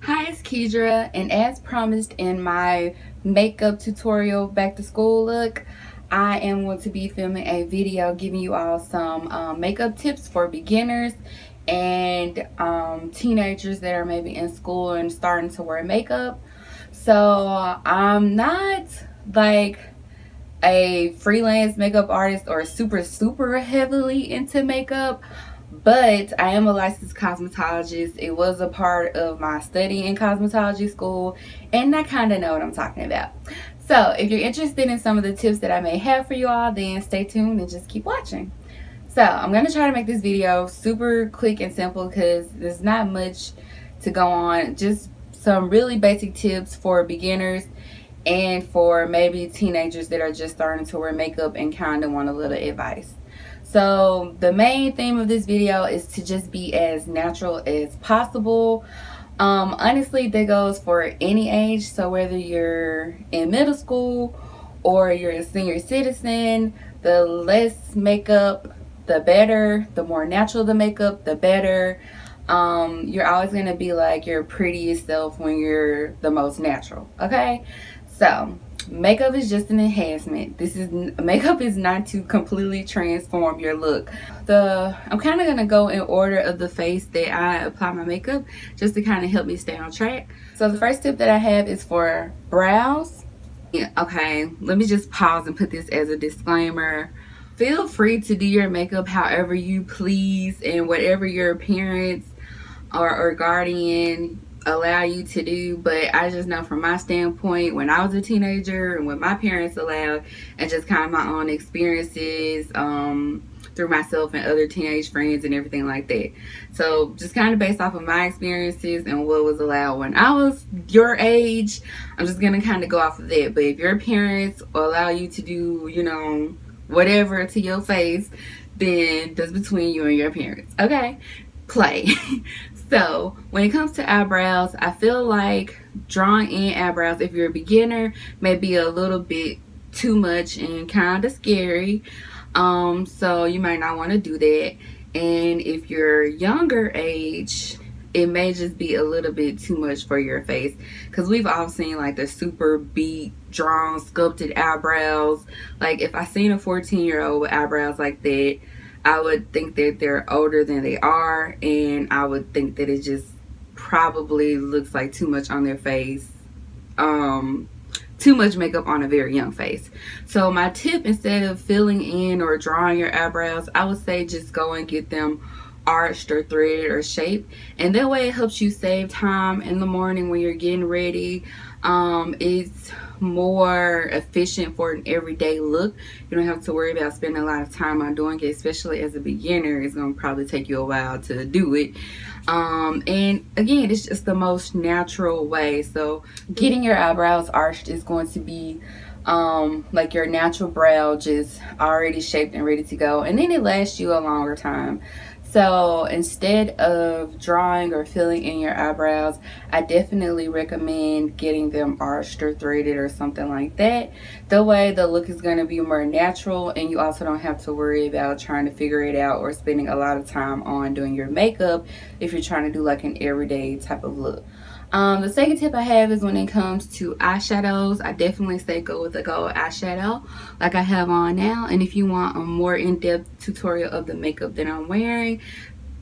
Hi, it's Kedra, and as promised in my makeup tutorial back to school look, I am going to be filming a video giving you all some makeup tips for beginners and teenagers that are maybe in school and starting to wear makeup. So I'm not like a freelance makeup artist or super heavily into makeup, but I am a licensed cosmetologist. It was a part of my study in cosmetology school, and I kind of know what I'm talking about. So if you're interested in some of the tips that I may have for you all, then stay tuned and just keep watching. So I'm going to try to make this video super quick and simple because there's not much to go on. Just some really basic tips for beginners and for maybe teenagers that are just starting to wear makeup and kind of want a little advice. So the main theme of this video is to just be as natural as possible. Honestly, that goes for any age. So whether you're in middle school or you're a senior citizen, the less makeup, the better. The more natural the makeup, the better. You're always going to be like your prettiest self when you're the most natural. Okay? So makeup is just an enhancement. Makeup is not to completely transform your look. I'm kind of gonna go in order of the face that I apply my makeup, just to kind of help me stay on track. So the first tip that I have is for brows. Yeah, okay, let me just pause and put this as a disclaimer. Feel free to do your makeup however you please and whatever your parents or guardian allow you to do, but I just know from my standpoint, when I was a teenager and what my parents allowed, and just kind of my own experiences through myself and other teenage friends and everything like that. So just kind of based off of my experiences and what was allowed when I was your age, I'm just gonna kind of go off of that. But if your parents allow you to do, whatever to your face, then that's between you and your parents. Okay, play. So when it comes to eyebrows, I feel like drawing in eyebrows, if you're a beginner, may be a little bit too much and kind of scary. So you might not want to do that. And if you're younger age, it may just be a little bit too much for your face, because we've all seen like the super beat, drawn, sculpted eyebrows. Like if I seen a 14-year-old with eyebrows like that, I would think that they're older than they are, and I would think that it just probably looks like too much on their face. Too much makeup on a very young face. So my tip, instead of filling in or drawing your eyebrows, I would say just go and get them arched or threaded or shaped, and that way it helps you save time in the morning when you're getting ready. It's more efficient for an everyday look. You don't have to worry about spending a lot of time on doing it, especially as a beginner. It's going to probably take you a while to do it. And again, it's just the most natural way. So getting your eyebrows arched is going to be like your natural brow, just already shaped and ready to go, and then it lasts you a longer time. So instead of drawing or filling in your eyebrows, I definitely recommend getting them arched or threaded or something like that. The way the look is going to be more natural, and you also don't have to worry about trying to figure it out or spending a lot of time on doing your makeup if you're trying to do like an everyday type of look. The second tip I have is when it comes to eyeshadows, I definitely say go with a gold eyeshadow like I have on now. And if you want a more in-depth tutorial of the makeup that I'm wearing,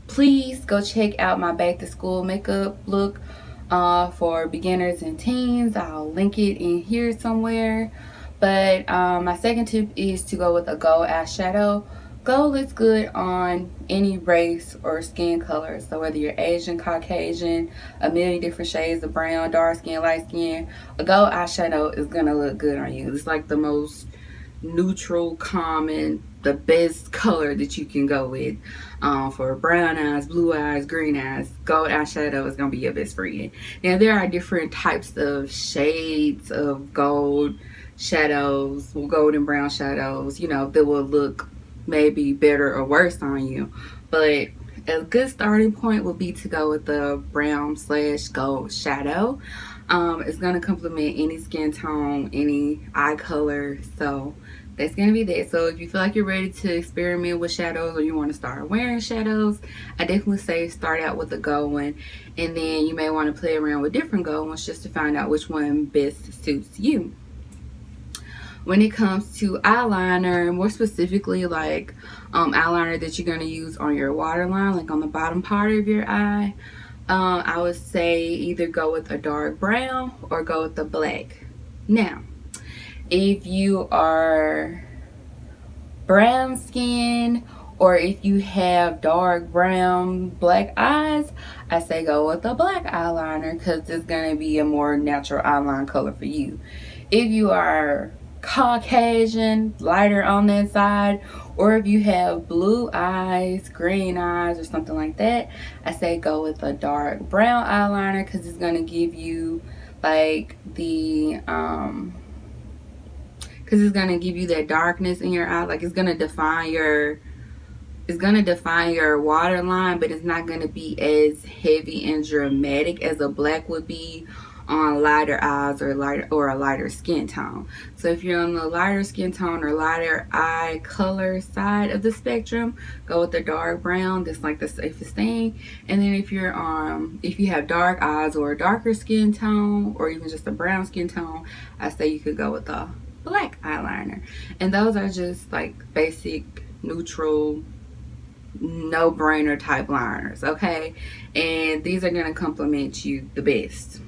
please go check out my back to school makeup look for beginners and teens. I'll link it in here somewhere. But my second tip is to go with a gold eyeshadow. Gold looks good on any race or skin color. So whether you're Asian, Caucasian, a million different shades of brown, dark skin, light skin, a gold eyeshadow is gonna look good on you. It's like the most neutral, common, the best color that you can go with. For brown eyes, blue eyes, green eyes, gold eyeshadow is gonna be your best friend. Now there are different types of shades of gold shadows, golden brown shadows, that will look maybe better or worse on you, but a good starting point would be to go with the brown/gold shadow. It's going to complement any skin tone, any eye color, so that's going to be that. So if you feel like you're ready to experiment with shadows or you want to start wearing shadows, I definitely say start out with a gold one, and then you may want to play around with different gold ones just to find out which one best suits you. When it comes to eyeliner, more specifically like eyeliner that you're going to use on your waterline, like on the bottom part of your eye, I would say either go with a dark brown or go with the black. Now, if you are brown skin or if you have dark brown black eyes, I say go with a black eyeliner because it's going to be a more natural eyeline color for you. If you are Caucasian, lighter on that side, or if you have blue eyes, green eyes, or something like that, I say go with a dark brown eyeliner because it's going to give you like the because it's going to give you that darkness in your eye. Like it's going to define your waterline, but it's not going to be as heavy and dramatic as a black would be on lighter eyes or a lighter skin tone. So if you're on the lighter skin tone or lighter eye color side of the spectrum, go with the dark brown. That's like the safest thing. And then if you have dark eyes or a darker skin tone or even just a brown skin tone, I say you could go with the black eyeliner. And those are just like basic, neutral, no-brainer type liners, okay? And these are going to complement you the best.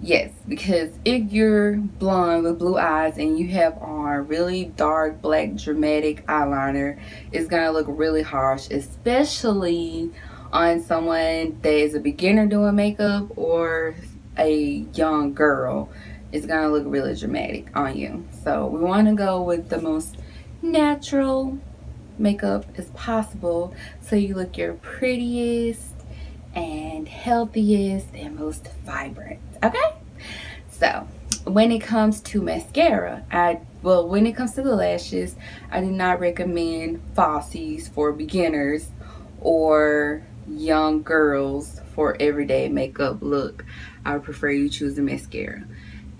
Yes, because if you're blonde with blue eyes and you have on really dark black dramatic eyeliner, it's going to look really harsh, especially on someone that is a beginner doing makeup or a young girl. It's going to look really dramatic on you. So we want to go with the most natural makeup as possible so you look your prettiest and healthiest and most vibrant. Okay, so when it comes to mascara, when it comes to the lashes, I do not recommend falsies for beginners or young girls for everyday makeup look. I would prefer you choose a mascara.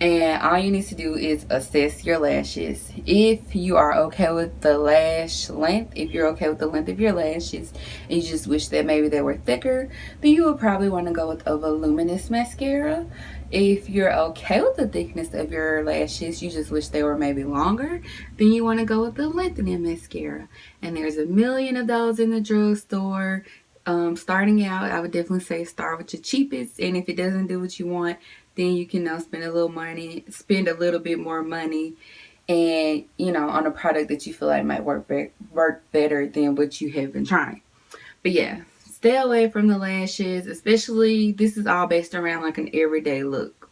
And all you need to do is assess your lashes. If you are okay with the lash length, if you're okay with the length of your lashes, and you just wish that maybe they were thicker, then you would probably want to go with a voluminous mascara. If you're okay with the thickness of your lashes, you just wish they were maybe longer, then you want to go with the lengthening mascara. And there's a million of those in the drugstore. Starting out, I would definitely say start with your cheapest, and if it doesn't do what you want, then you can now spend a little bit more money, and on a product that you feel like might work better than what you have been trying. But yeah, stay away from the lashes, especially this is all based around like an everyday look,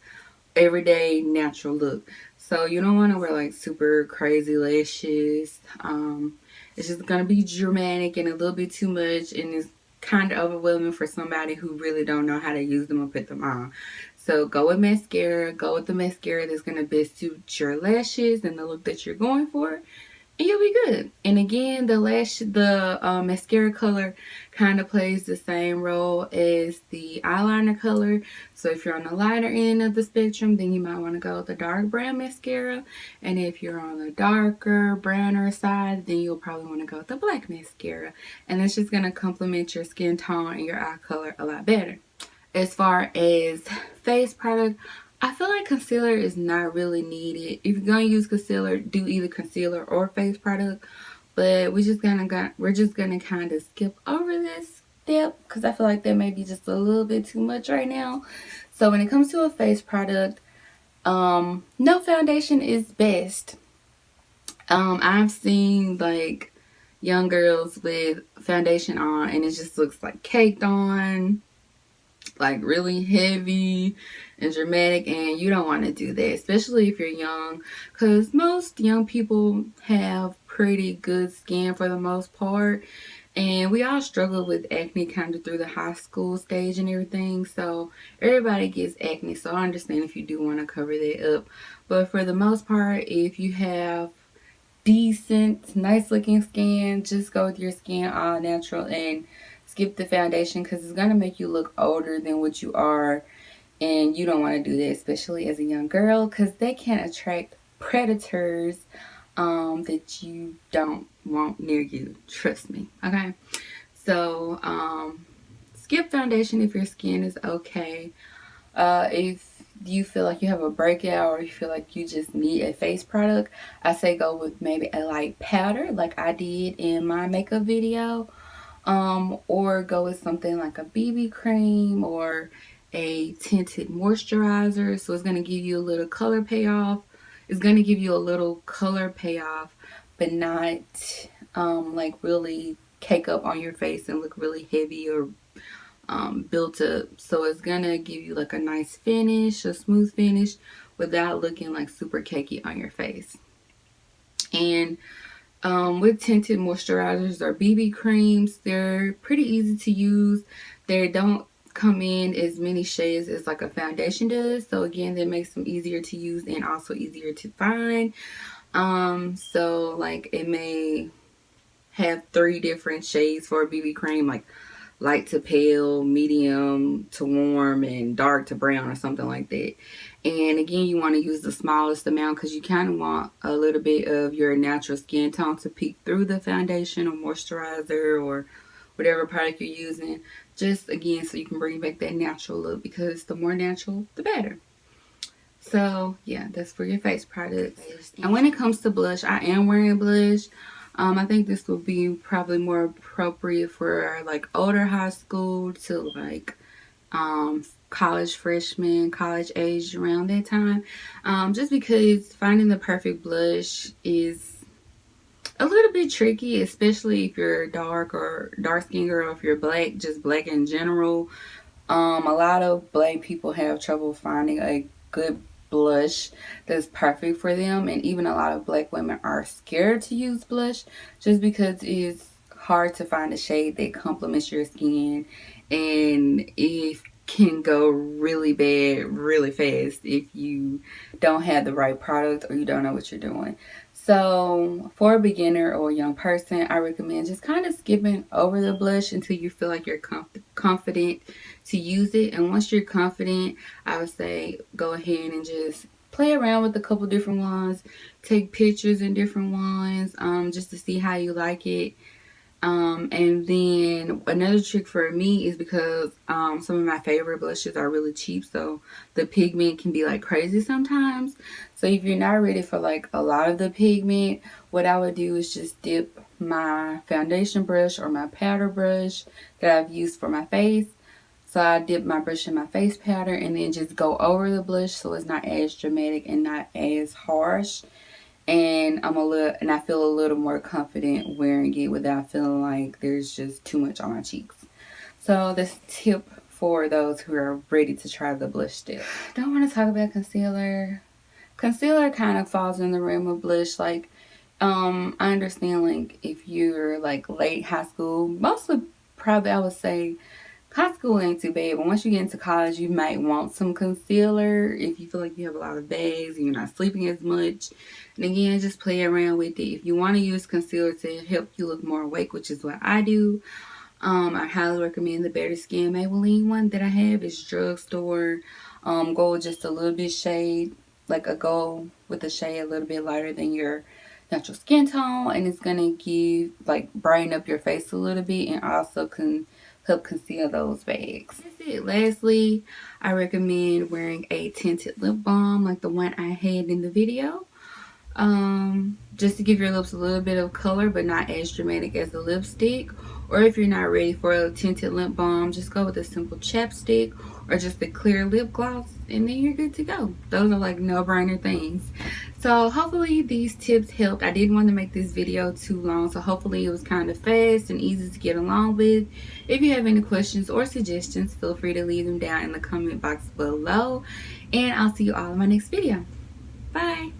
everyday natural look. So you don't want to wear like super crazy lashes. It's just gonna be dramatic and a little bit too much, and it's kind of overwhelming for somebody who really don't know how to use them or put them on. So go with mascara. Go with the mascara that's going to best suit your lashes and the look that you're going for, and you'll be good. And again, the mascara color kind of plays the same role as the eyeliner color. So if you're on the lighter end of the spectrum, then you might want to go with the dark brown mascara. And if you're on the darker, browner side, then you'll probably want to go with the black mascara. And that's just going to complement your skin tone and your eye color a lot better. As far as face product, I feel like concealer is not really needed. If you're going to use concealer, do either concealer or face product. But we're just gonna kind of skip over this step because I feel like that may be just a little bit too much right now. So when it comes to a face product, no foundation is best. I've seen like young girls with foundation on and it just looks like caked on, like really heavy and dramatic, and you don't want to do that, especially if you're young, because most young people have pretty good skin for the most part, and we all struggle with acne kind of through the high school stage and everything. So everybody gets acne, so I understand if you do want to cover that up, but for the most part, if you have decent, nice looking skin, just go with your skin all natural and skip the foundation because it's going to make you look older than what you are, and you don't want to do that, especially as a young girl, because they can attract predators that you don't want near you. Trust me. Okay. So skip foundation if your skin is okay. If you feel like you have a breakout or you feel like you just need a face product, I say go with maybe a light powder like I did in my makeup video. Or go with something like a BB cream or a tinted moisturizer. So it's going to give you a little color payoff. It's going to give you a little color payoff, but not like really cake up on your face and look really heavy or built up. So it's going to give you like a nice finish, a smooth finish, without looking like super cakey on your face. And with tinted moisturizers or BB creams, they're pretty easy to use. They don't come in as many shades as like a foundation does. So again, that makes them easier to use and also easier to find. So like it may have 3 different shades for a BB cream, like light to pale, medium to warm, and dark to brown or something like that. And again, you want to use the smallest amount because you kind of want a little bit of your natural skin tone to peek through the foundation or moisturizer or whatever product you're using. Just again, so you can bring back that natural look, because the more natural, the better. So yeah, that's for your face products. And when it comes to blush, I am wearing blush. I think this will be probably more appropriate for like older high school to like college freshmen, college age, around that time. Just because finding the perfect blush is a little bit tricky, especially if you're dark skinned or if you're black, just black in general. A lot of black people have trouble finding a good blush that's perfect for them, and even a lot of black women are scared to use blush just because it's hard to find a shade that complements your skin, and it can go really bad really fast if you don't have the right product or you don't know what you're doing. So for a beginner or a young person, I recommend just kind of skipping over the blush until you feel like you're confident to use it. And once you're confident, I would say go ahead and just play around with a couple different ones. Take pictures in different ones just to see how you like it. And then another trick for me is because some of my favorite blushes are really cheap, so the pigment can be like crazy sometimes. So if you're not ready for like a lot of the pigment, what I would do is just dip my foundation brush or my powder brush that I've used for my face. So I dip my brush in my face powder and then just go over the blush so it's not as dramatic and not as harsh. And I feel a little more confident wearing it without feeling like there's just too much on my cheeks. So that's a tip for those who are ready to try the blush stick. Don't want to talk about concealer. Concealer kind of falls in the realm of blush. Like, I understand like if you're like late high school, mostly probably I would say high school ain't too bad, but once you get into college, you might want some concealer if you feel like you have a lot of bags and you're not sleeping as much. And again, just play around with it. If you want to use concealer to help you look more awake, which is what I do, I highly recommend the Better Skin Maybelline one that I have. It's drugstore. Go with just a little bit shade, like a gold with a shade a little bit lighter than your natural skin tone, and it's gonna give like brighten up your face a little bit and also can help conceal those bags. That's it. Lastly, I recommend wearing a tinted lip balm like the one I had in the video. Just to give your lips a little bit of color but not as dramatic as the lipstick. Or if you're not ready for a tinted lip balm, just go with a simple chapstick or just a clear lip gloss and then you're good to go. Those are like no-brainer things. So hopefully these tips helped. I didn't want to make this video too long, so hopefully it was kind of fast and easy to get along with. If you have any questions or suggestions, feel free to leave them down in the comment box below, and I'll see you all in my next video. Bye.